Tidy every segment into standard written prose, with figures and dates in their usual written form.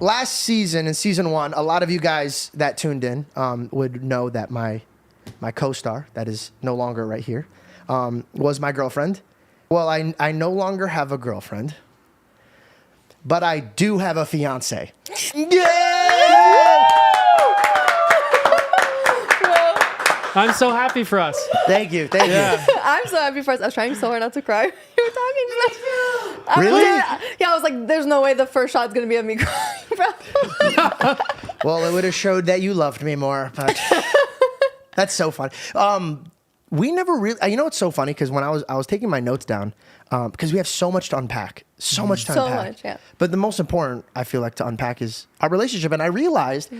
last season, in season 1, a lot of you guys that tuned in would know that my co-star, that is no longer right here, was my girlfriend. Well, I no longer have a girlfriend, but I do have a fiance. Yeah! I'm so happy for us. Thank you. I'm so happy for us. I was trying so hard not to cry. You were talking to me. Really? Yeah, I was like, there's no way the first shot's going to be of me crying, bro. Well, it would have showed that you loved me more, but that's so funny. We never really, you know what's so funny? Because when I was taking my notes down, because we have so much to unpack. So much to unpack. So much, yeah. But the most important, I feel like, to unpack is our relationship. And I realized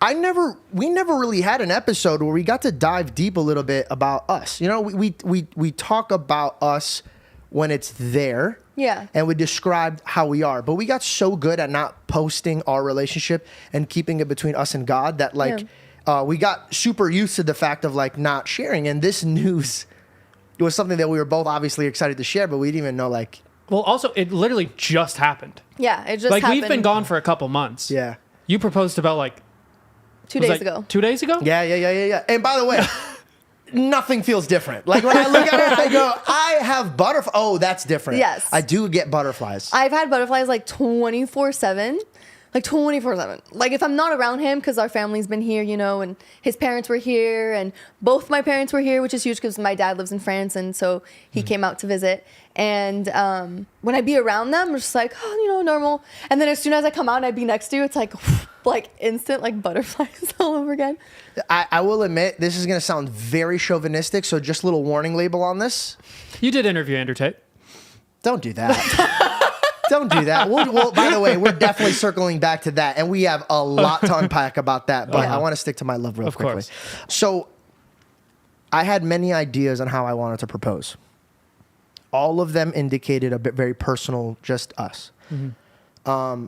we never really had an episode where we got to dive deep a little bit about us. You know, we talk about us when it's there. Yeah. And we described how we are. But we got so good at not posting our relationship and keeping it between us and God that we got super used to the fact of like not sharing. And this news, it was something that we were both obviously excited to share, but we didn't even know like. Well, also, it literally just happened. Yeah, it just happened. We've been gone for a couple months. Yeah. You proposed about like 2 days ago. 2 days ago? Yeah. And by the way, nothing feels different. Like when I look at it, I go, I have butterflies. Oh, that's different. Yes. I do get butterflies. I've had butterflies like 24/7. Like 24/7. Like if I'm not around him, because our family's been here, you know, and his parents were here, and both my parents were here, which is huge because my dad lives in France, and so he came out to visit. And when I be around them, I'm just like, oh, you know, normal. And then as soon as I come out and I be next to you, it's like instant like butterflies all over again. I will admit, this is going to sound very chauvinistic, so just a little warning label on this. You did interview Andrew Tate. Don't do that. Don't do that. Well, by the way, we're definitely circling back to that, and we have a lot to unpack about that, but I want to stick to my love real quickly. Course. So I had many ideas on how I wanted to propose. All of them indicated a bit very personal, just us. Mm-hmm.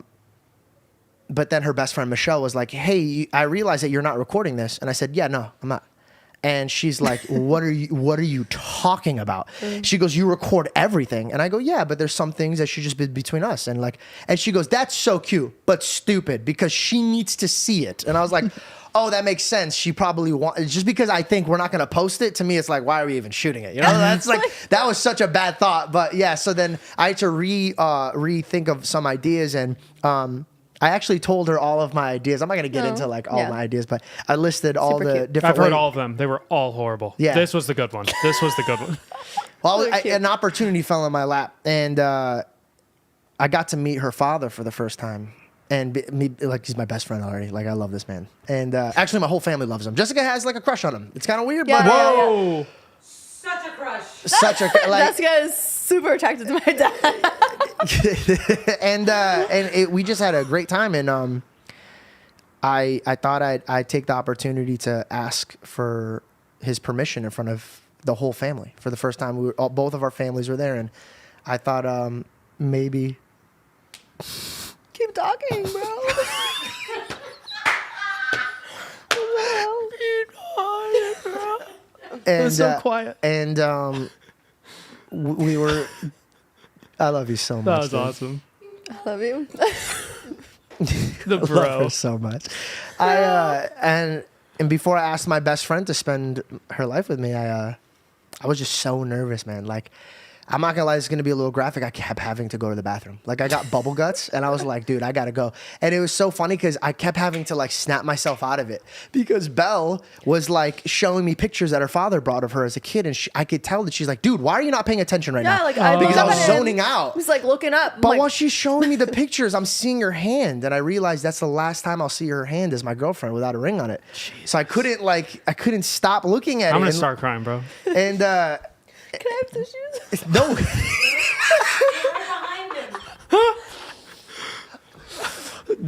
But then her best friend, Michelle, was like, hey, I realize that you're not recording this. And I said, yeah, no, I'm not. And she's like, what are you talking about? She goes, you record everything. And I go, yeah, but there's some things that should just be between us. And she goes, that's so cute, but stupid because she needs to see it. And I was like, oh, that makes sense. She probably wants, just because I think we're not going to post it, to me, it's like, why are we even shooting it? You know, that's like, that was such a bad thought. But yeah, so then I had to rethink of some ideas, and I actually told her all of my ideas. I'm not going to get into like all my ideas, but I listed all the different I've heard all of them. They were all horrible. Yeah. This was the good one. Well, an opportunity fell in my lap, and I got to meet her father for the first time. And he's my best friend already. Like, I love this man. And actually, my whole family loves him. Jessica has like a crush on him. It's kind of weird, but whoa. Yeah. Such a crush. Jessica is super attracted to my dad. and we just had a great time, and I thought I'd take the opportunity to ask for his permission in front of the whole family for the first time. Both of our families were there, and I thought maybe Keep talking, bro. And, it was so quiet. And we were. I love you so much. That was awesome. I love you. The bro. I love her so much. And before I asked my best friend to spend her life with me, I was just so nervous, man. Like, I'm not gonna lie, it's gonna be a little graphic. I kept having to go to the bathroom. Like, I got bubble guts, and I was like, dude, I gotta go. And it was so funny because I kept having to like snap myself out of it because Belle was like showing me pictures that her father brought of her as a kid, and I could tell that she's like, dude, why are you not paying attention right now? Like because I was zoning out. He's like looking up. But while she's showing me the pictures, I'm seeing her hand, and I realized that's the last time I'll see her hand as my girlfriend without a ring on it. Jeez. So I couldn't stop looking at it. I'm gonna start crying, bro. And can I have tissues? no.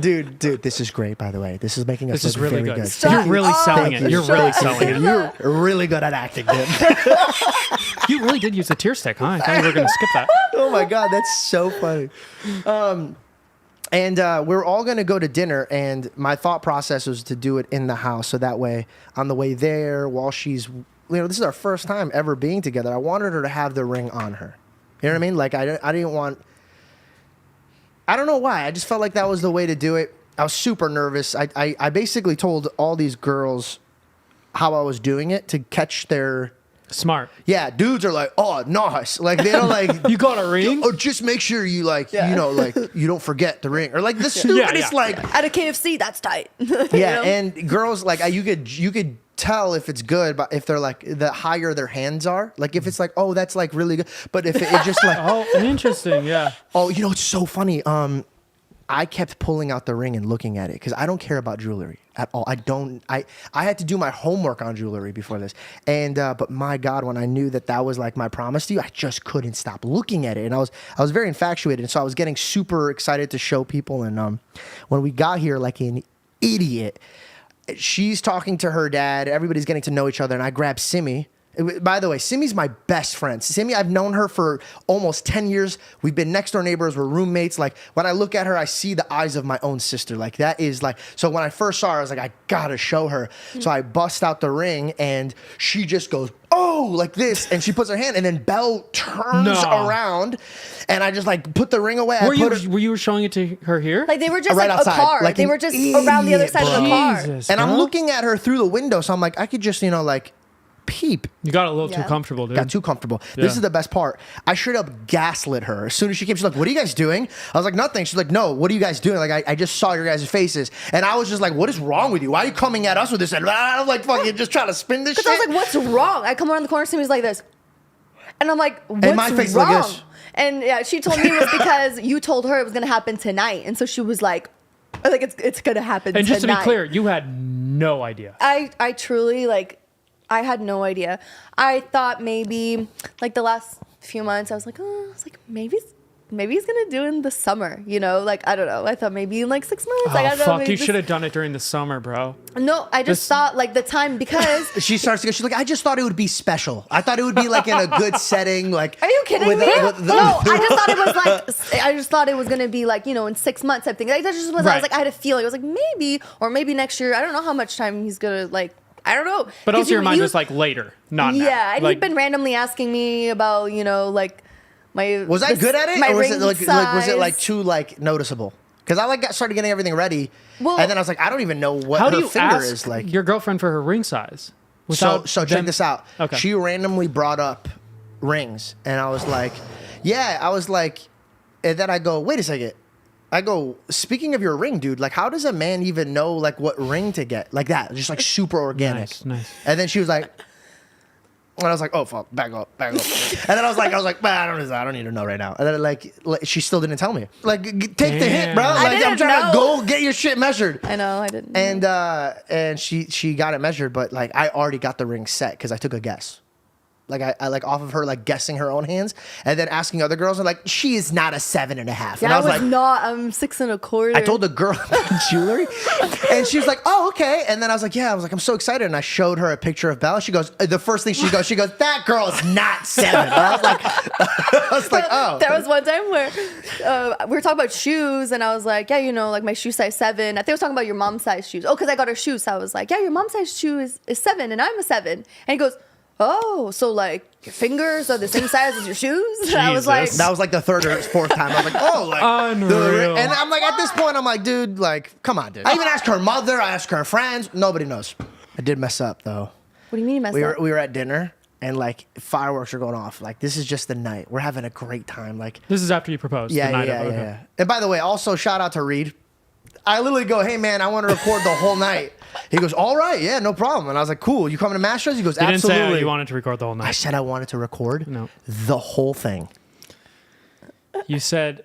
Dude, this is great, by the way. This is making us look really very good. You're really selling it. You're really selling it. You're really good at acting, dude. You really did use the tear stick, huh? I thought you were going to skip that. Oh, my God. That's so funny. And we're all going to go to dinner, and my thought process was to do it in the house. So that way, on the way there, while she's, this is our first time ever being together. I wanted her to have the ring on her. You know what I mean? Like, I didn't want... I don't know why. I just felt like that was the way to do it. I was super nervous. I basically told all these girls how I was doing it to catch their... Smart. Yeah, dudes are like, oh, nice. Like, they don't like... You got a ring? Oh, just make sure you like, you know, like, you don't forget the ring. Or like the stupidest, like... At a KFC, that's tight. You Yeah, know? and girls, like, you could tell if it's good, but if they're like, the higher their hands are. Like, if it's like, oh, that's like really good. But if it just like... Oh, interesting, yeah. Oh, you know, it's so funny. I kept pulling out the ring and looking at it because I don't care about jewelry at all. I had to do my homework on jewelry before this. And, but my God, when I knew that was like my promise to you, I just couldn't stop looking at it. And I was very infatuated. And so I was getting super excited to show people. And, when we got here, like an idiot, she's talking to her dad. Everybody's getting to know each other. And I grabbed Simi. By the way, Simi's my best friend. Simi, I've known her for almost 10 years. We've been next door neighbors. We're roommates. Like, when I look at her, I see the eyes of my own sister. Like, that is like... So when I first saw her, I was like, I gotta show her. So I bust out the ring, and she just goes, oh, like this. And she puts her hand, and then Belle turns around, and I just, like, put the ring away. Were you showing it to her here? Like, they were just Right like outside, a car. like They an were just around the other side of the idiot, car. Jesus, And I'm bro. looking at her through the window, so I'm like, I could just, you know, like, peep. You got a little too Yeah. comfortable, dude. Got too comfortable. Yeah. This is the best part. I straight up gaslit her. As soon as she came, she's like, what are you guys doing? I was like, nothing. She's like, no, what are you guys doing? Like, I just saw your guys' faces. And I was just like, what is wrong with you? Why are you coming at us with this? And I'm like, fucking just trying to spin this shit. Because I was like, what's wrong? I come around the corner, Simi's like this. And I'm like, what's And my face is wrong? like this. And yeah, she told me it was because you told her it was going to happen tonight. And so she was like it's going to happen And tonight. just to be clear, you had no idea. I truly, like, I had no idea. I thought maybe, like, the last few months, I was like, maybe he's gonna do it in the summer, you know? Like, I don't know. I thought maybe in like 6 months. Like, I Oh, don't know, fuck. maybe You this- should have done it during the summer, bro. No, I just This- thought, like, the time, because... She starts to go, she's like, I just thought it would be special. I thought it would be like in a good setting. Like, Are you kidding with me? the- No, I just thought it was like, I just thought it was gonna be like, you know, in 6 months type thing. Like, that just was, I Right. was like, I had a feeling. I was like, maybe, or maybe next year. I don't know how much time he's gonna, like, I don't know. But 'Cause also your he- mind he was like later, not now. yeah, and like, he'd been randomly asking me about, you know, like, my... Was I good at it? My Or was ring it like was it like size. too like noticeable? Because I like started getting everything ready. Well- And then I was like, I don't even know what how her do you finger ask is like. your girlfriend for her ring size? So without check them- this out. Okay. She randomly brought up rings, and I was like, yeah. I was like, and then I go, wait a second. I go, speaking of your ring, dude, like, how does a man even know like what ring to get? Like that, just like super organic. Nice. And then she was like, and I was like, oh fuck, back up. And then I was like, I don't need to know right now. And then like she still didn't tell me. Like, take the hint, bro. Damn. Like, I I'm didn't trying to know. go get your shit measured. I know, I didn't. And she got it measured, but like I already got the ring set because I took a guess. Like I like off of her like guessing her own hands, and then asking other girls, and like, she is not a 7.5. yeah, and I I was like, not. I'm 6 1/4. I told the girl jewelry, and she was like, oh, okay. And then I was like, yeah, I was like, I'm so excited, and I showed her a picture of Bella. She goes, the first thing she goes, that girl is not 7. And I was like, oh. There was one time where we were talking about shoes, and I was like, yeah, you know, like my shoe size 7. I think I was talking about your mom's size shoes. Oh, because I got her shoes. So I was like, yeah, your mom's size shoe is 7, and I'm a 7. And he goes, oh, so like your fingers are the same size as your shoes? And I was like, Jesus. That was like the third or fourth time. I was like, oh, like, Unreal. and I'm like, at this point, I'm like, dude, like, come on, dude. I even asked her mother, I asked her friends. Nobody knows. I did mess up though. what do you mean you messed up? We were at dinner, and like fireworks are going off. Like, this is just the night. We're having a great time. Like, This is after you proposed. yeah, the yeah, night yeah, of, yeah, okay. yeah. And by the way, also shout out to Reed. I literally go, hey man, I want to record the whole night. He goes, all right, yeah, no problem. And I was like, cool. You coming to Masters? He goes, You didn't absolutely. say you wanted to record the whole I night. said I wanted to record No. the whole thing. You said,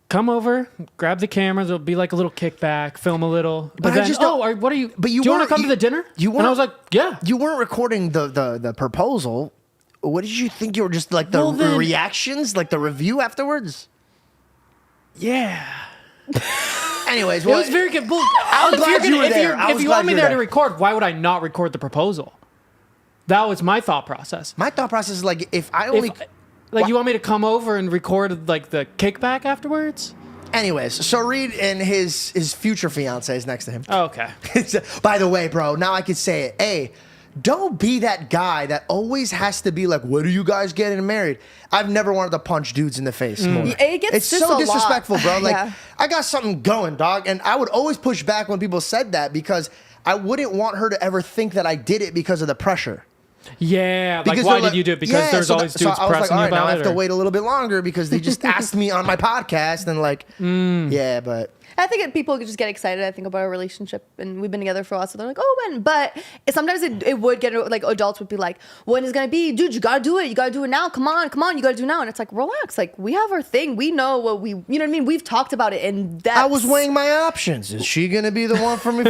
come over, grab the cameras. It'll be like a little kickback, film a little. But I then, just don't- what are you? But you do you want weren't- to come to you- the dinner? you And I weren't- was like, yeah. You weren't recording the proposal. What did you think? You were just like the Well, then- reactions, like the review afterwards? Yeah. Anyways, It was very good. Well, I'm glad you were there. I If was you glad want me you were there to there. record, why would I not record the proposal? That was my thought process. My thought process is like, if I only... Like, you want me to come over and record like the kickback afterwards? Anyways, so Reed and his future fiance is next to him. Oh, okay. By the way, bro, now I can say it. Hey, don't be that guy that always has to be like, "What are you guys getting married?" I've never wanted to punch dudes in the face more. It gets It's just so a disrespectful, lot. bro. Like, Yeah. I got something going, dog, and I would always push back when people said that because I wouldn't want her to ever think that I did it because of the pressure. Yeah, like Because why they're did you do it? Because yeah, there's so always so dudes I was like, pressing all you right, now about I it. have to or- wait a little bit longer because they just asked me on my podcast and like, yeah, but I think people just get excited. I think about our relationship, and we've been together for a while, so they're like, "Oh, when?" But sometimes it would get like adults would be like, "When is it gonna be, dude? You gotta do it. You gotta do it now. Come on, you gotta do it now." And it's like, relax. Like we have our thing. We know what you know what I mean. We've talked about it, and that I was weighing my options. Is she gonna be the one for me?